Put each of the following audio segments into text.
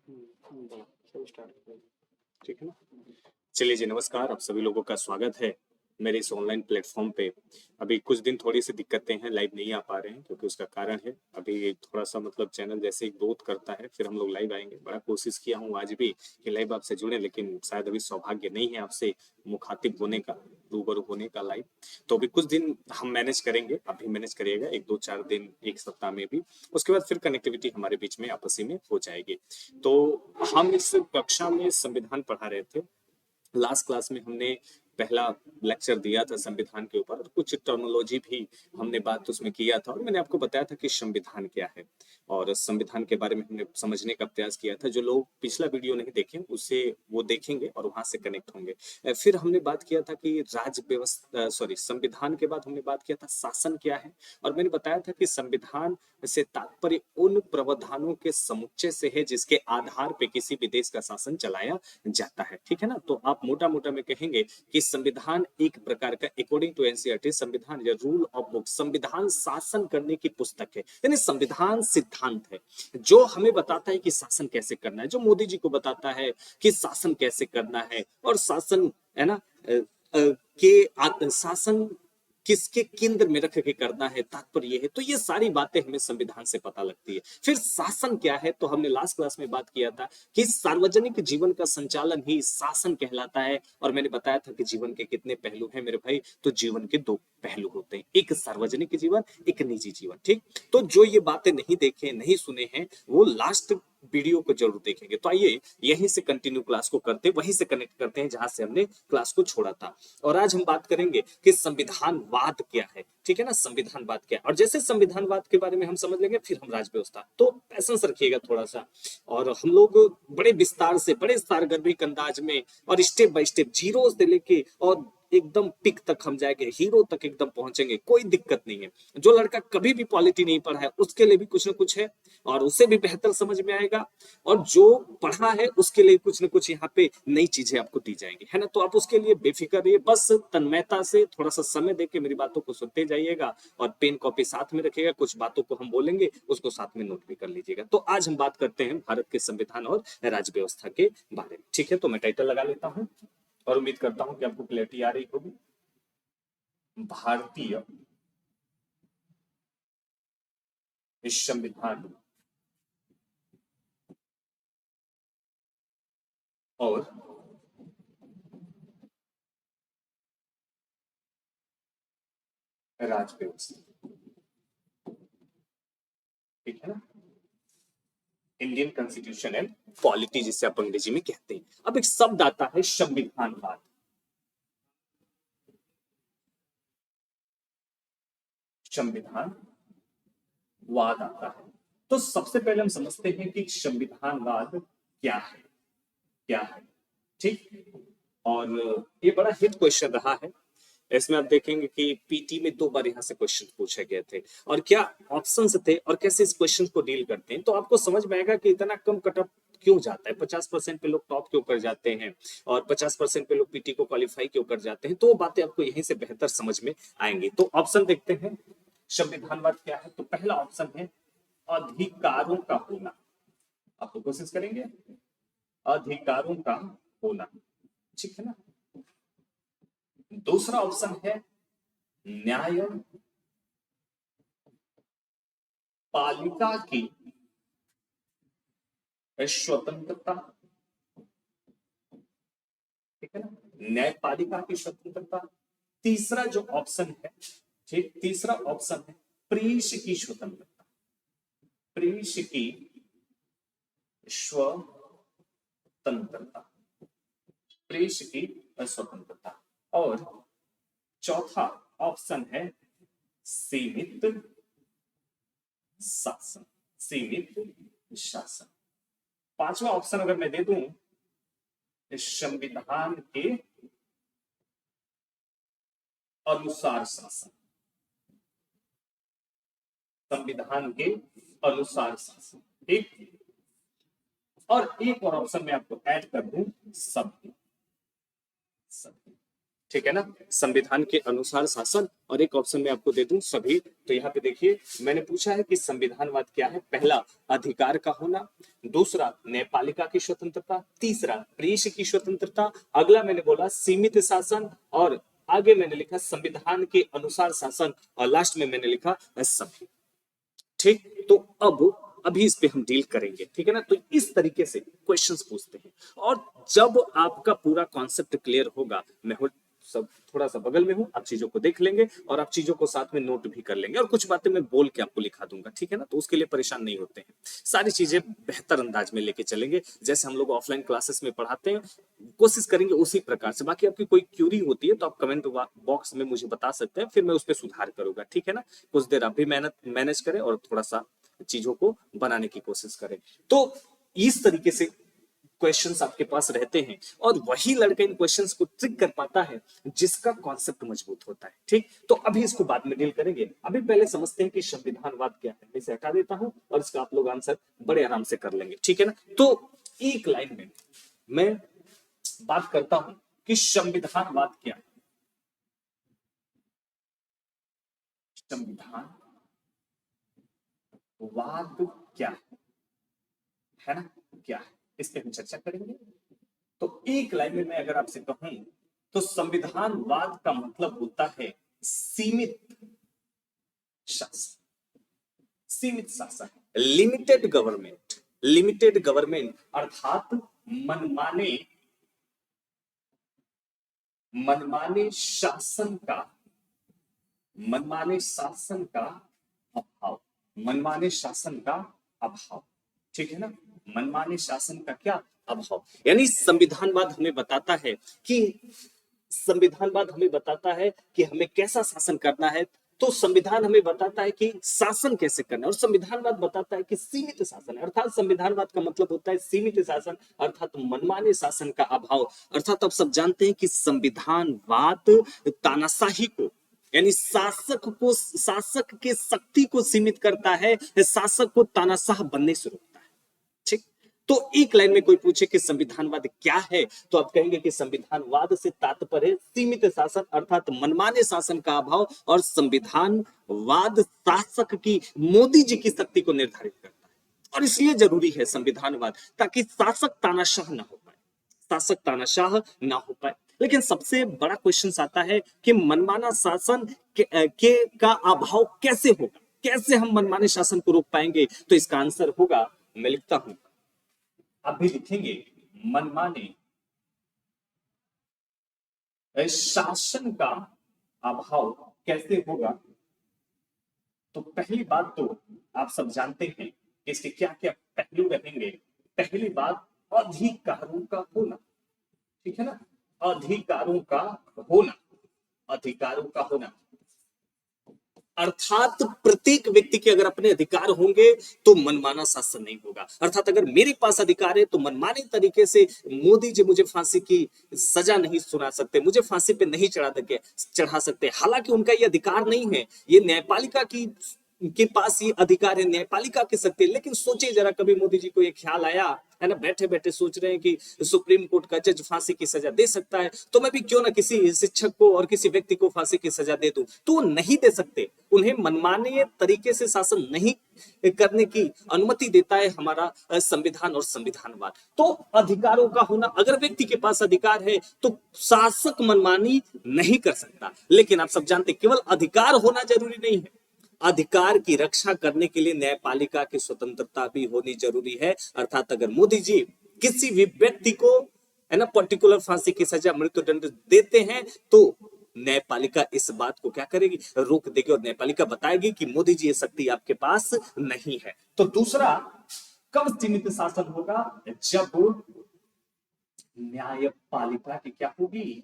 चलो स्टार्ट करें। ठीक है ना। चलिए जी, नमस्कार। आप सभी लोगों का स्वागत है मेरे इस ऑनलाइन प्लेटफॉर्म पे। अभी कुछ दिन थोड़ी सी दिक्कतें हैं, लाइव नहीं आ पा रहे हैं क्योंकि उसका कारण है अभी थोड़ा सा मतलब चैनल जैसे ही ग्रोथ करता है फिर हम लोग लाइव आएंगे। बड़ा कोशिश किया हूँ आज भी कि लाइव आपसे जुड़े, लेकिन शायद अभी सौभाग्य नहीं है आपसे मुखातिब होने का, रूबरू होने का लाइव। तो अभी कुछ दिन हम मैनेज करेंगे, आप भी मैनेज करिएगा, 1 2 4 दिन, एक सप्ताह में भी। उसके बाद फिर कनेक्टिविटी हमारे बीच में आपसी में हो जाएगी। तो हम इस कक्षा में संविधान पढ़ा रहे थे। लास्ट क्लास में हमने पहला लेक्चर दिया था संविधान के ऊपर, और कुछ टर्मिनोलॉजी भी हमने बात उसमें किया था, और मैंने आपको बताया था कि संविधान क्या है और संविधान के बारे में हमने समझने का प्रयास किया था। जो लोग पिछला वीडियो नहीं देखे उससे वो देखेंगे और वहां से कनेक्ट होंगे। फिर हमने बात किया था कि राज्य व्यवस्था, सॉरी, संविधान के बाद हमने बात किया था शासन क्या है। और मैंने बताया था कि संविधान से तात्पर्य उन प्रावधानों के समुच्चय से है जिसके आधार पे किसी भी देश का शासन चलाया जाता है। ठीक है ना। तो आप मोटा मोटा में कहेंगे कि संविधान एक प्रकार का, अकॉर्डिंग टू एनसीईआरटी, संविधान या रूल ऑफ बुक, संविधान शासन करने की पुस्तक है। यानी संविधान सिद्धांत है जो हमें बताता है कि शासन कैसे करना है, जो मोदी जी को बताता है कि शासन कैसे करना है, और शासन, है ना, के शासन किसके केंद्र में रख के करना है, तात्पर्य ये है। तो ये सारी बातें हमें संविधान से पता लगती है। फिर शासन क्या है, तो हमने लास्ट क्लास में बात किया था कि सार्वजनिक जीवन का संचालन ही शासन कहलाता है। और मैंने बताया था कि जीवन के कितने पहलू हैं मेरे भाई, तो जीवन के दो पहलू होते हैं, एक सार्वजनिक जीवन, एक निजी जीवन। ठीक। तो जो ये बातें नहीं देखे, नहीं सुने हैं, वो लास्ट वीडियो को जरूर देखेंगे। तो आइए यहीं से कंटिन्यू क्लास को करते, वहीं से कनेक्ट करते हैं जहां से हमने क्लास को छोड़ा था। और आज हम बात करेंगे कि संविधानवाद क्या है। ठीक है ना, संविधानवाद क्या है। और जैसे संविधानवाद के बारे में हम समझ लेंगे, फिर हम राज व्यवस्था, तो पैसेंस रखिएगा थोड़ा सा। और हम लोग बड़े विस्तार से, बड़े सारगर्भिक अंदाज में और स्टेप बाय स्टेप, जीरो से लेके और एकदम पिक तक हम जाएंगे, हीरो तक एकदम पहुंचेंगे, कोई दिक्कत नहीं है। जो लड़का कभी भी पॉलिटी नहीं पढ़ा है उसके लिए भी कुछ ना कुछ है, और उससे भी बेहतर समझ में आएगा। और जो पढ़ा है उसके लिए कुछ ना कुछ यहाँ पे नई चीजें आपको दी जाएंगी, है ना। तो आप उसके लिए बेफिक्र रहिए, बस तन्मयता से थोड़ा सा समय देके मेरी बातों को सुनते जाइएगा, और पेन कॉपी साथ में रखिएगा। कुछ बातों को हम बोलेंगे उसको साथ में नोट भी कर लीजिएगा। तो आज हम बात करते हैं भारत के संविधान और राज्य व्यवस्था के बारे में। ठीक है, तो मैं टाइटल लगा लेता हूँ और उम्मीद करता हूँ कि आपको क्लैरिटी आ रही होगी। भारतीय संविधान और राज्य व्यवस्था। ठीक है ना, इंडियन कॉन्स्टिट्यूशन एंड पॉलिटी जिसे आप अंग्रेजी में कहते हैं। अब एक शब्द आता है संविधानवाद। संविधानवाद आता है, तो सबसे पहले हम समझते हैं कि संविधानवाद क्या है, क्या है। ठीक। और ये बड़ा हिट क्वेश्चन रहा है। इसमें आप देखेंगे कि पीटी में 2 बार यहाँ से क्वेश्चन पूछे गए थे, और क्या ऑप्शंस थे और कैसे इस क्वेश्चन को डील करते हैं। तो आपको समझ में आएगा कि इतना कम कटअप क्यों जाता है, 50% पे लोग टॉप क्यों कर जाते हैं और 50% पे लोग पीटी को क्वालिफाई क्यों कर जाते हैं। तो वो बातें आपको यहीं से बेहतर समझ में आएंगी। तो ऑप्शन देखते हैं, संविधानवाद क्या है। तो पहला ऑप्शन है अधिकारों का होना। आपको कोशिश करेंगे, अधिकारों का होना। ठीक है ना। दूसरा ऑप्शन है न्याय पालिका की स्वतंत्रता। ठीक है ना, न्यायपालिका की स्वतंत्रता। तीसरा जो ऑप्शन है, ठीक, तीसरा ऑप्शन है प्रेस की स्वतंत्रता। प्रेस की स्वतंत्रता, प्रेस की स्वतंत्रता। और चौथा ऑप्शन है सीमित शासन, सीमित शासन। पांचवा ऑप्शन अगर मैं दे दूं, संविधान के अनुसार शासन, संविधान के अनुसार शासन। ठीक। और एक और ऑप्शन मैं आपको ऐड कर दूं, सभ्य, सभ्य। ठीक है ना, संविधान के अनुसार शासन। और एक ऑप्शन में आपको दे दूं सभी, तो यहाँ पे देखिए मैंने पूछा है कि संविधानवाद क्या है। पहला, अधिकार का होना। दूसरा, न्यायपालिका की स्वतंत्रता। तीसरा, प्रेस की स्वतंत्रता। अगला मैंने बोला सीमित शासन, और आगे मैंने लिखा संविधान के अनुसार शासन, और लास्ट में मैंने लिखा सभी। ठीक, तो अब अभी इस पे हम डील करेंगे, ठीक है ना। तो इस तरीके से क्वेश्चंस पूछते हैं, और जब आपका पूरा कॉन्सेप्ट क्लियर होगा, मैं सब थोड़ा सा बगल में हूं, आप चीजों को देख लेंगे और आप चीजों को साथ में नोट भी कर लेंगे, और कुछ बातें मैं बोल के आपको लिखा दूंगा, ठीक है ना। तो उसके लिए परेशान नहीं होते हैं, सारी चीजें बेहतर अंदाज में लेके चलेंगे, जैसे हम लोग ऑफलाइन क्लासेस में पढ़ाते हैं, कोशिश करेंगे उसी प्रकार से। बाकी आपकी कोई क्यूरी होती है तो आप कमेंट बॉक्स में मुझे बता सकते हैं, फिर मैं उस पर सुधार करूंगा, ठीक है ना। कुछ देर आप भी मेहनत मैनेज करें और थोड़ा सा चीजों को बनाने की कोशिश करें। तो इस तरीके से क्वेश्चंस आपके पास रहते हैं, और वही लड़का इन क्वेश्चंस को ट्रिक कर पाता है जिसका कॉन्सेप्ट मजबूत होता है। ठीक, तो अभी इसको बाद में डील करेंगे, अभी पहले समझते हैं कि संविधानवाद क्या है। मैं इसे हटा देता हूं और इसका आप लोग आंसर बड़े आराम से कर लेंगे, ठीक है ना। तो एक लाइन में मैं बात करता हूं कि संविधानवाद क्या है। संविधानवाद क्या है ना, क्या है, इस पे हम चर्चा करेंगे। तो एक लाइन में मैं अगर आपसे कहूं तो संविधानवाद का मतलब होता है सीमित शासन। सीमित शासन, लिमिटेड गवर्नमेंट। लिमिटेड गवर्नमेंट अर्थात मनमाने मनमाने शासन का मनमाने शासन का अभाव। मनमाने शासन का अभाव, ठीक है ना। मनमाने शासन का क्या अभाव, यानी संविधानवाद हमें बताता है कि हमें कैसा शासन करना है। तो संविधान हमें बताता है कि शासन कैसे करना है, और संविधानवाद बताता है कि सीमित शासन है। अर्थात संविधानवाद का मतलब होता है सीमित शासन, अर्थात मनमाने शासन का अभाव। अर्थात आप सब जानते हैं कि संविधानवाद तानाशाही को, यानी शासक के शक्ति को सीमित करता है, शासक को तानाशाह बनने से रोकता है। ठीक, तो एक लाइन में कोई पूछे कि संविधानवाद क्या है, तो आप कहेंगे कि संविधानवाद से तात्पर्य है सीमित शासन अर्थात मनमाने शासन का अभाव, और संविधानवाद शासक की, मोदी जी की शक्ति को निर्धारित करता है। और इसलिए जरूरी है संविधानवाद, ताकि शासक तानाशाह ना हो पाए, शासक तानाशाह ना हो पाए। लेकिन सबसे बड़ा क्वेश्चन आता है कि मनमाना शासन का अभाव कैसे होगा, कैसे हम मनमाने शासन को रोक पाएंगे। तो इसका आंसर होगा, मैं लिखता हूं, आप भी लिखेंगे, मनमाने शासन का अभाव कैसे होगा। तो पहली बात तो आप सब जानते हैं कि इसके क्या क्या पहलू रहेंगे। पहली बात, अधिकारों का होना, ठीक है ना, अधिकारों का होना, अधिकारों का होना अर्थात प्रत्येक व्यक्ति के अगर अपने अधिकार होंगे तो मनमाना शासन नहीं होगा। अर्थात अगर मेरे पास अधिकार है तो मनमाने तरीके से मोदी जी मुझे फांसी की सजा नहीं सुना सकते, मुझे फांसी पे नहीं चढ़ा सकते। हालांकि उनका ये अधिकार नहीं है, ये न्यायपालिका की के पास ये अधिकार है, न्यायपालिका की शक्ति। लेकिन सोचिए जरा, कभी मोदी जी को ये ख्याल आया है ना, बैठे बैठे सोच रहे हैं कि सुप्रीम कोर्ट का जज फांसी की सजा दे सकता है, तो मैं भी क्यों ना किसी शिक्षक को और किसी व्यक्ति को फांसी की सजा दे दूं। तो नहीं दे सकते, उन्हें मनमाने तरीके से शासन नहीं करने की अनुमति देता है हमारा संविधान और संविधानवाद। तो अधिकारों का होना, अगर व्यक्ति के पास अधिकार है तो शासक मनमानी नहीं कर सकता। लेकिन आप सब जानते, केवल अधिकार होना जरूरी नहीं है, अधिकार की रक्षा करने के लिए न्यायपालिका की स्वतंत्रता भी होनी जरूरी है। अर्थात अगर मोदी जी किसी भी व्यक्ति को, है ना, पर्टिकुलर फांसी की सजा, मृत्युदंड देते हैं, तो न्यायपालिका इस बात को क्या करेगी, रोक देगी, और न्यायपालिका बताएगी कि मोदी जी ये शक्ति आपके पास नहीं है। तो दूसरा, कब सीमित शासन होगा, जब न्यायपालिका की क्या होगी,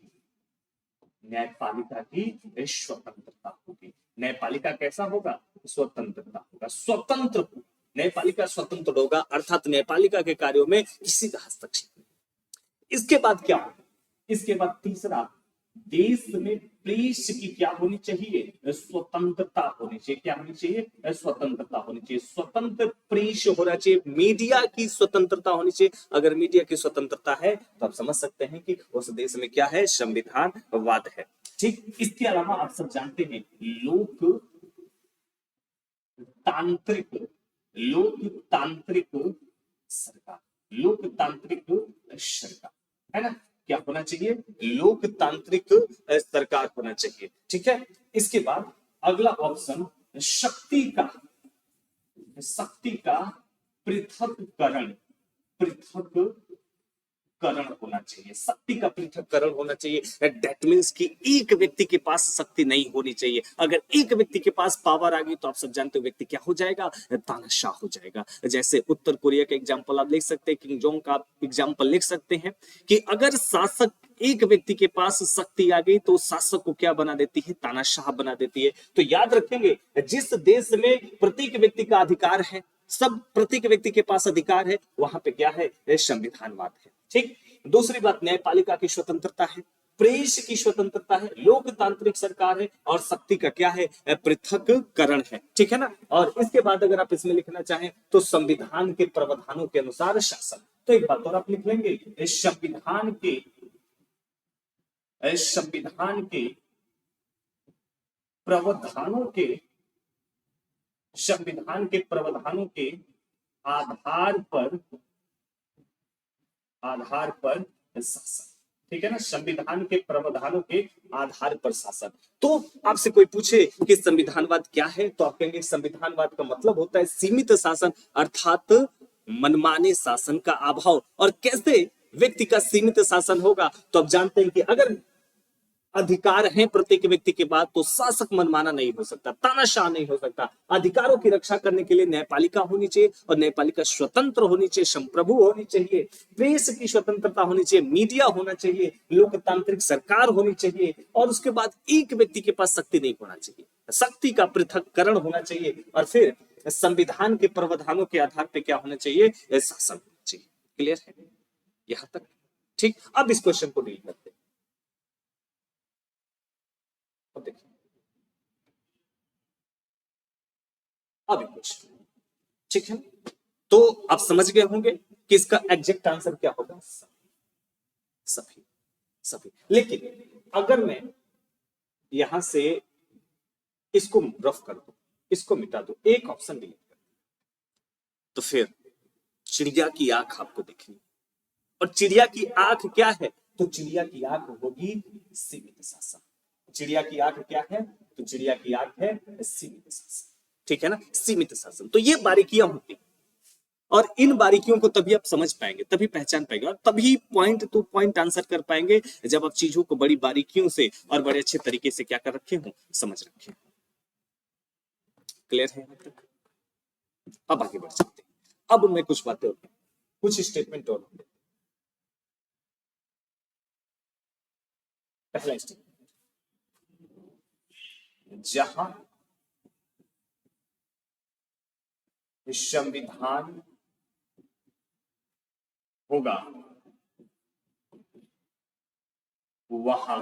न्यायपालिका की स्वतंत्रता होगी। न्यायपालिका कैसा होगा, स्वतंत्रता होगा, स्वतंत्र, न्यायपालिका स्वतंत्र होगा, अर्थात न्यायपालिका के कार्यों में किसी का हस्तक्षेप नहीं। इसके बाद क्या होगा, इसके बाद तीसरा, देश में प्रेस की क्या होनी चाहिए, स्वतंत्रता होनी चाहिए। क्या होनी चाहिए, स्वतंत्रता होनी चाहिए। स्वतंत्र प्रेस होना चाहिए, मीडिया की स्वतंत्रता होनी चाहिए। अगर मीडिया की स्वतंत्रता है तो आप समझ सकते हैं कि उस देश में क्या है, संविधानवाद है। ठीक, इसके अलावा आप सब जानते हैं लोकतांत्रिक लोकतांत्रिक सरकार, लोकतांत्रिक सरकार, है ना। क्या होना चाहिए, लोकतांत्रिक सरकार होना चाहिए। ठीक है, इसके बाद अगला ऑप्शन, शक्ति का शक्ति का पृथककरण, पृथककरण होना चाहिए। शक्ति का पृथककरण होना चाहिए। दैट मीन्स कि एक व्यक्ति के पास शक्ति नहीं होनी चाहिए। अगर एक व्यक्ति के पास पावर आ गई तो आप सब जानते हो व्यक्ति क्या हो जाएगा, तानाशाह हो जाएगा। जैसे उत्तर कोरिया का एग्जांपल आप लिख सकते हैं, किम जोंग का एग्जांपल लिख सकते हैं कि अगर शासक, एक व्यक्ति के पास शक्ति आ गई तो शासक को क्या बना देती है, तानाशाह बना देती है। तो याद रखेंगे, जिस देश में प्रत्येक व्यक्ति का अधिकार है, सब प्रत्येक व्यक्ति के पास अधिकार है, वहां पे क्या है, संविधानवाद है। ठीक, दूसरी बात, न्यायपालिका की स्वतंत्रता है, प्रेस की स्वतंत्रता है, लोकतांत्रिक सरकार है, और शक्ति का क्या है, पृथककरण है। ठीक है ना। और इसके बाद अगर आप इसमें लिखना चाहें तो संविधान के प्रावधानों के अनुसार शासन। तो एक बात और आप लिख लेंगे, संविधान के प्रावधानों के संविधान के प्रावधानों के आधार पर शासन। ठीक है ना, संविधान के प्रावधानों के आधार पर शासन। तो आपसे कोई पूछे कि संविधानवाद क्या है, तो आप कहेंगे संविधानवाद का मतलब होता है सीमित शासन, अर्थात मनमाने शासन का अभाव। और कैसे व्यक्ति का सीमित शासन होगा, तो आप जानते हैं कि अगर अधिकार हैं प्रत्येक व्यक्ति के बाद तो शासक मनमाना नहीं हो सकता, तानाशाह नहीं हो सकता। अधिकारों की रक्षा करने के लिए न्यायपालिका होनी चाहिए, और न्यायपालिका स्वतंत्र होनी चाहिए, संप्रभु होनी चाहिए, प्रेस की स्वतंत्रता होनी चाहिए, मीडिया होना चाहिए, लोकतांत्रिक सरकार होनी चाहिए, और उसके बाद एक व्यक्ति के पास शक्ति नहीं होना चाहिए, शक्ति का पृथककरण होना चाहिए, और फिर संविधान के प्रावधानों के आधार पर क्या होना चाहिए, शासन होना चाहिए। क्लियर है यहां तक? ठीक, अब इस क्वेश्चन को डील करते हैं। देखिए अब क्वेश्चन, ठीक है, तो आप समझ गए होंगे कि इसका एग्जैक्ट आंसर क्या होगा, सभी सभी। लेकिन अगर मैं यहां से इसको रफ कर दूं, इसको मिटा दूं, एक ऑप्शन डिलीट कर, तो फिर चिड़िया की आंख आपको दिखनी, और चिड़िया की आंख क्या है, तो चिड़िया की आंख होगी सीमित शासन। चिड़िया की आंख क्या है, तो चिड़िया की आंख है सीमित शासन। ठीक है ना, सीमित शासन। तो ये बारीकियां होती हैं, और इन बारीकियों को तभी आप समझ पाएंगे, तभी पहचान पाएंगे, और तभी पॉइंट टू पॉइंट आंसर कर पाएंगे जब आप चीजों को बड़ी बारीकियों से और बड़े अच्छे तरीके से क्या कर रखे हो, समझ रखे। क्लियर है यहां तक? अब आगे बढ़ सकते हैं। अब मैं कुछ बातें और कुछ स्टेटमेंट और, पहला स्टेटमेंट, जहां संविधान होगा वहां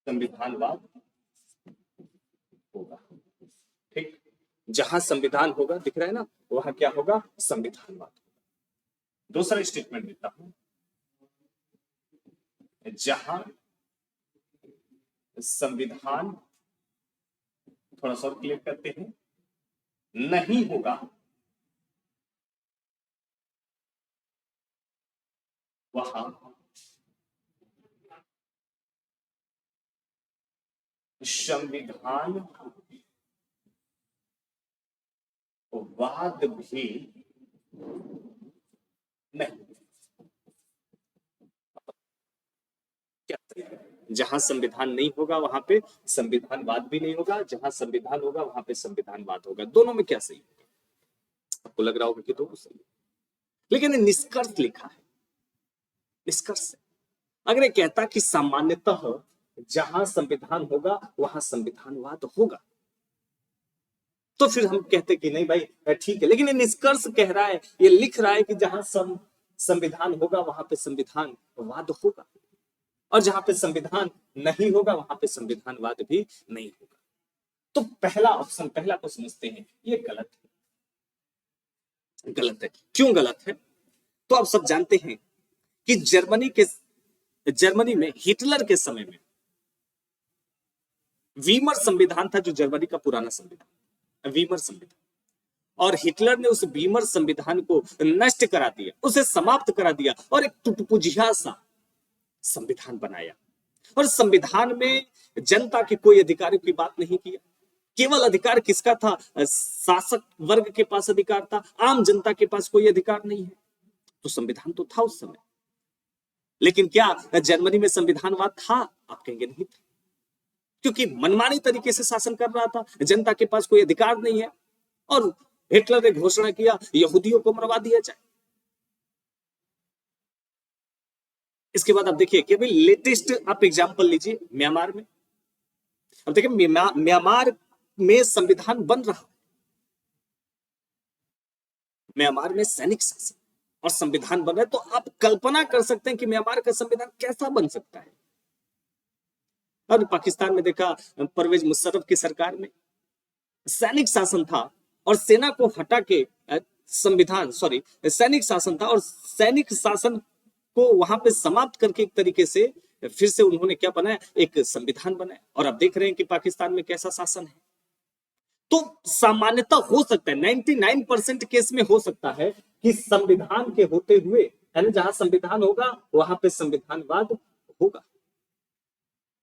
संविधानवाद होगा। ठीक, जहां संविधान होगा, दिख रहा है ना, वहां क्या होगा, संविधानवाद। दूसरा स्टेटमेंट देता हूं, जहां संविधान, थोड़ा सा क्लियर करते हैं, नहीं होगा वहां संविधान वाद भी नहीं। क्या, जहां संविधान नहीं होगा वहां पे संविधानवाद भी नहीं होगा, जहां संविधान होगा वहां पे संविधानवाद होगा। दोनों में क्या सही होगा? आपको लग रहा होगा कि दोनों सही, लेकिन निष्कर्ष लिखा है, निष्कर्ष अगर ये कहता कि सामान्यतः जहां संविधान होगा वहां संविधानवाद होगा, तो फिर हम कहते कि नहीं भाई ठीक है, लेकिन ये निष्कर्ष कह रहा है, ये लिख रहा है कि जहां संविधान होगा वहां पे संविधानवाद होगा, और जहां पे संविधान नहीं होगा वहां पे संविधानवाद भी नहीं होगा। तो पहला ऑप्शन, पहला को समझते हैं, ये गलत है। गलत है, क्यों गलत है? तो आप सब जानते हैं कि जर्मनी में हिटलर के समय में वीमर संविधान था, जो जर्मनी का पुराना संविधान, वीमर संविधान, और हिटलर ने उस वीमर संविधान को नष्ट करा दिया, उसे समाप्त करा दिया और एक टुटपुजिया सा संविधान बनाया। और संविधान में जनता के कोई अधिकारों की बात नहीं किया। केवल अधिकार किसका था? शासक वर्ग के पास अधिकार था, आम जनता के पास कोई अधिकार नहीं है। तो संविधान तो था उस समय, लेकिन क्या जर्मनी में संविधानवाद था? आप कहेंगे नहीं था, क्योंकि मनमानी तरीके से शासन कर रहा था, जनता के पास कोई अधिकार नहीं है। और हिटलर ने घोषणा किया यहूदियों को मरवा दिया जाए। इसके बाद आप देखिए कि अभी लेटेस्ट आप एग्जांपल लीजिए म्यांमार में। अब देखिए म्यांमार में संविधान बन रहा है, म्यांमार में सैनिक शासन और संविधान बन रहा है। तो आप कल्पना कर सकते हैं कि म्यांमार का संविधान कैसा बन सकता है। और पाकिस्तान में देखा, परवेज मुशर्रफ की सरकार में सैनिक शासन था और सेना को हटा के सैनिक शासन था, और सैनिक शासन को वहां पे समाप्त करके एक तरीके से फिर से उन्होंने क्या बनाया? एक संविधान बनाया। और अब देख रहे हैं कि पाकिस्तान में कैसा शासन है। तो सामान्यता हो सकता है, 99% केस में हो सकता है कि संविधान के होते हुए, है ना, जहां संविधान होगा वहां पे संविधानवाद होगा,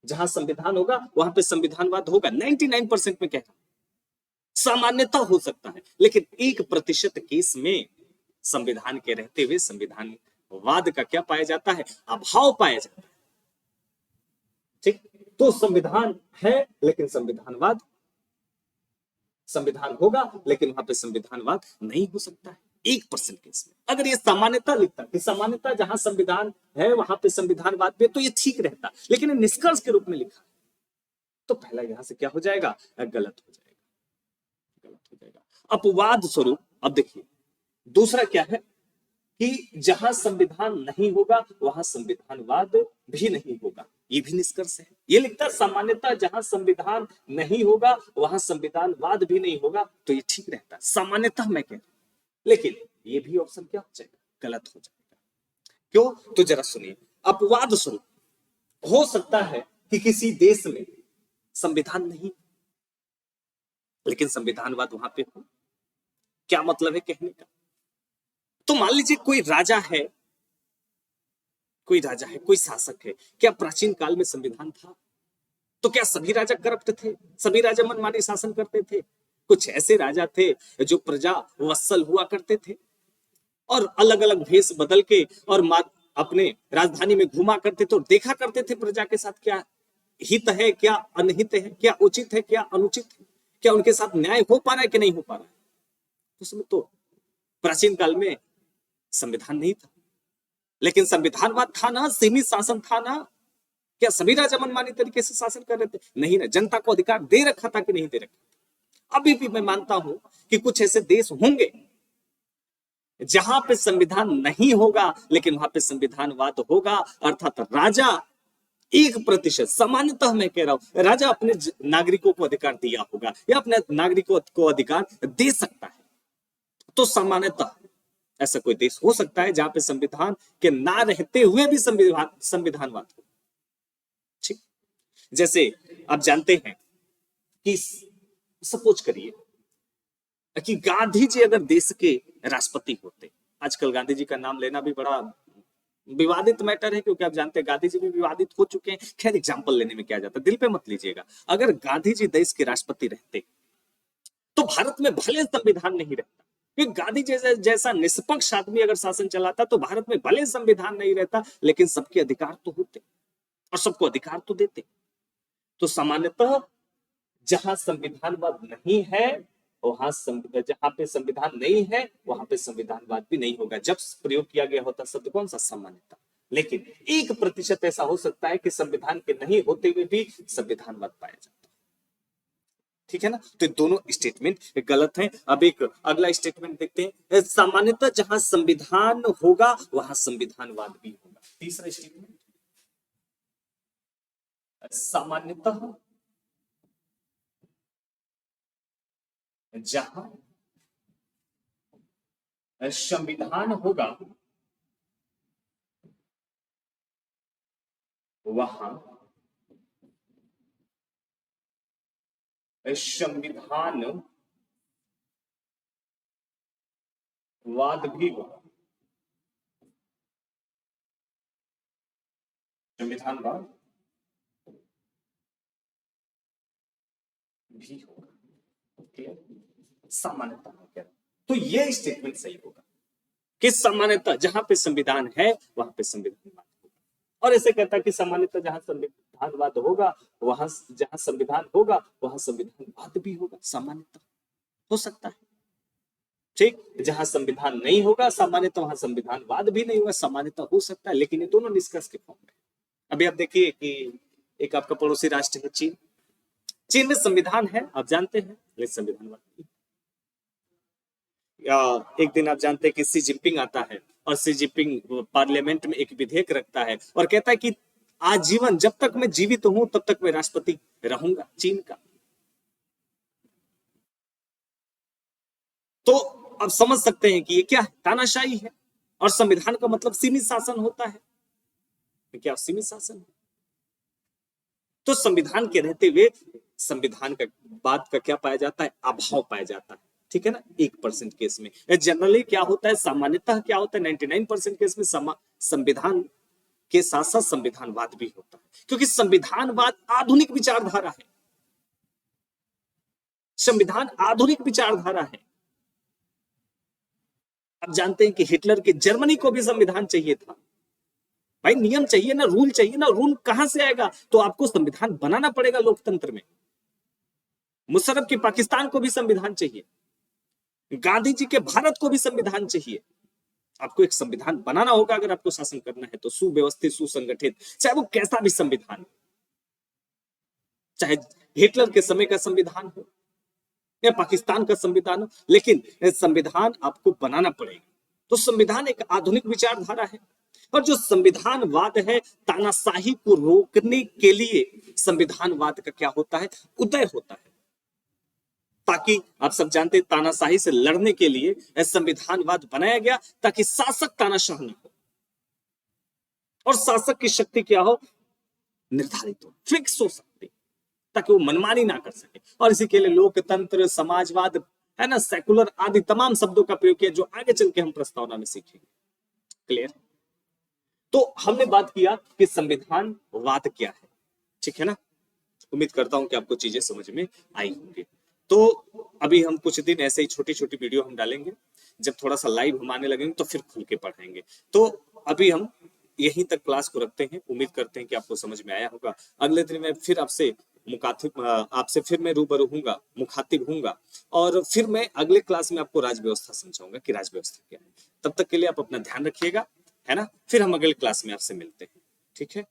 जहां संविधान होगा वहां पे संविधानवाद होगा। 99% में कहता, सामान्यता हो सकता है, लेकिन 1% केस में संविधान के रहते हुए संविधानवाद का क्या पाया जाता है? अभाव पाया जाता है। ठीक, तो संविधान है लेकिन संविधान होगा लेकिन वहां पे संविधानवाद नहीं हो सकता है 1% केस में। अगर ये सामान्यता लिखता कि सामान्यता जहां संविधान है वहां पे संविधानवाद भी, तो ये ठीक रहता, लेकिन निष्कर्ष के रूप में लिखा, तो पहला यहां से क्या हो जाएगा? गलत हो जाएगा। अपवाद स्वरूप अब देखिए दूसरा क्या है कि जहां संविधान नहीं होगा वहां संविधानवाद भी नहीं होगा। ये भी निष्कर्ष है। ये लिखता है सामान्यता जहां संविधान नहीं होगा वहां संविधानवाद भी नहीं होगा, तो ये ठीक रहता है, सामान्यता मैं कह रहा हूं। लेकिन ये भी ऑप्शन क्या हो जाएगा? गलत हो जाएगा। क्यों? तो जरा सुनिए। अपवाद स्वरूप हो सकता है कि किसी देश में संविधान नहीं लेकिन संविधानवाद वहां पे हो। क्या मतलब है कहने का? तो मान लीजिए कोई राजा है, कोई शासक है। क्या प्राचीन काल में संविधान था? तो क्या सभी राजा करप्ट थे? सभी राजा मनमानी शासन करते थे? कुछ ऐसे राजा थे जो प्रजा वत्सल हुआ करते थे और अलग अलग भेष बदल के और अपने राजधानी में घुमा करते थे और देखा करते थे प्रजा के साथ क्या हित है, क्या अनहित है, क्या उचित है, क्या अनुचित है, क्या उनके साथ न्याय हो पा रहा है कि नहीं हो पा रहा है। तो उसमें तो प्राचीन काल में संविधान नहीं था, लेकिन संविधानवाद था ना, सीमित शासन था ना। क्या सभी राजा मनमानी तरीके से शासन कर रहे थे? नहीं ना। जनता को अधिकार दे रखा था कि नहीं दे रखा? अभी भी मैं मानता हूं कि कुछ ऐसे देश होंगे जहां पे संविधान नहीं होगा लेकिन वहां पे संविधानवाद होगा, अर्थात राजा 1%, सामान्यतः मैं कह रहा हूं, राजा अपने नागरिकों को अधिकार दिया होगा या अपने नागरिकों को अधिकार दे सकता है। तो सामान्यतः ऐसा कोई देश हो सकता है जहां पे संविधान के ना रहते हुए भी संविधानवाद हो। ठीक, जैसे आप जानते हैं कि सपोज करिए कि गांधी जी अगर देश के राष्ट्रपति होते, आजकल गांधी जी का नाम लेना भी बड़ा विवादित मैटर है क्योंकि आप जानते हैं गांधी जी भी विवादित हो चुके हैं। खैर, एग्जाम्पल लेने में क्या जाता है, दिल पे मत लीजिएगा। अगर गांधी जी देश के राष्ट्रपति रहते तो भारत में भले संविधान नहीं रहता, क्योंकि गांधी जैसा निष्पक्ष आदमी अगर शासन चलाता तो भारत में भले संविधान नहीं रहता लेकिन सबके अधिकार तो होते और सबको अधिकार तो देते। तो सामान्यतः जहां संविधानवाद नहीं है जहां पे संविधान नहीं है वहां पे संविधानवाद भी नहीं होगा। जब प्रयोग किया गया होता शब्द कौन सा? सामान्यता। लेकिन 1% ऐसा हो सकता है कि संविधान के नहीं होते हुए भी संविधानवाद पाया जाता है। ठीक है ना। तो ये दोनों स्टेटमेंट गलत हैं। अब एक अगला स्टेटमेंट देखते हैं, सामान्यतः जहां संविधान होगा वहां संविधानवाद भी होगा। तीसरा स्टेटमेंट, सामान्यतः जहां संविधान होगा वहां संविधान वाद भी होगा। संविधानवाद भी होगा। सामान्यतः क्या, तो ये स्टेटमेंट सही होगा कि सामान्यतः जहां पे संविधान है वहां पे संविधानवाद होगा। और ऐसे कहता है कि सामान्यतः जहां संविधानवाद होगा वहां, जहां संविधान होगा वहां संविधानवाद भी होगा। सामान्यतः हो सकता है, ठीक। जहां संविधान नहीं होगा सामान्यतः वहां संविधानवाद भी नहीं होगा। सामान्यतः हो सकता है, लेकिन ये दोनों निष्कर्ष के फॉर्म में। अभी आप देखिए कि एक आपका पड़ोसी राष्ट्र है चीन। चीन में संविधान है, आप जानते हैं, लेकिन संविधानवाद नहीं। एक दिन आप जानते हैं कि सी जिनपिंग आता है और सी जिनपिंग पार्लियामेंट में एक विधेयक रखता है और कहता है कि आजीवन, जब तक मैं जीवित हूं तब तक मैं राष्ट्रपति रहूंगा चीन का। तो अब समझ सकते हैं कि ये क्या है, तानाशाही है। और संविधान का मतलब सीमित शासन होता है, क्या सीमित शासन है। तो संविधान के रहते हुए संविधान का बात का क्या पाया जाता है, अभाव पाया जाता है, ठीक है ना। 1% केस में जनरली क्या होता है, सामान्यतः क्या होता है, 99% केस में संविधान के साथ साथ संविधानवाद भी होता है, क्योंकि संविधानवाद आधुनिक विचारधारा है। संविधान आधुनिक विचारधारा है। आप जानते हैं कि हिटलर के जर्मनी को भी संविधान चाहिए था। भाई नियम चाहिए ना, रूल चाहिए ना। रूल कहां से आएगा, तो आपको संविधान बनाना पड़ेगा लोकतंत्र में। मुशर्रफ के पाकिस्तान को भी संविधान चाहिए, गांधी जी के भारत को भी संविधान चाहिए। आपको एक संविधान बनाना होगा अगर आपको शासन करना है तो, सुव्यवस्थित, सुसंगठित, चाहे वो कैसा भी संविधान, चाहे हिटलर के समय का संविधान हो या पाकिस्तान का संविधान हो, लेकिन संविधान आपको बनाना पड़ेगा। तो संविधान एक आधुनिक विचारधारा है। और जो संविधानवाद है, तानाशाही को रोकने के लिए संविधानवाद का क्या होता है, उदय होता है। ताकि आप सब जानते हैं तानाशाही से लड़ने के लिए संविधानवाद बनाया गया, ताकि शासक तानाशाह न हो और शासक की शक्ति क्या हो, निर्धारित हो, फिक्स हो सकती, ताकि वो मनमानी ना कर सके। और इसी के लिए लोकतंत्र, समाजवाद, है ना, सेकुलर आदि तमाम शब्दों का प्रयोग किया, जो आगे चल के हम प्रस्तावना में सीखेंगे। क्लियर। तो हमने बात किया कि संविधानवाद क्या है, ठीक है ना। उम्मीद करता हूं कि आपको चीजें समझ में आई होंगी। तो अभी हम कुछ दिन ऐसे ही छोटी छोटी वीडियो हम डालेंगे, जब थोड़ा सा लाइव हम आने लगेंगे तो फिर खुल के पढ़ाएंगे। तो अभी हम यहीं तक क्लास को रखते हैं। उम्मीद करते हैं कि आपको समझ में आया होगा। अगले दिन मैं फिर आपसे फिर मैं रूबरू हूंगा, मुखातिब हूंगा, और फिर मैं अगले क्लास में आपको राज व्यवस्था समझाऊंगा कि राज व्यवस्था क्या है। तब तक के लिए आप अपना ध्यान रखिएगा, है ना। फिर हम अगले क्लास में आपसे मिलते हैं, ठीक है।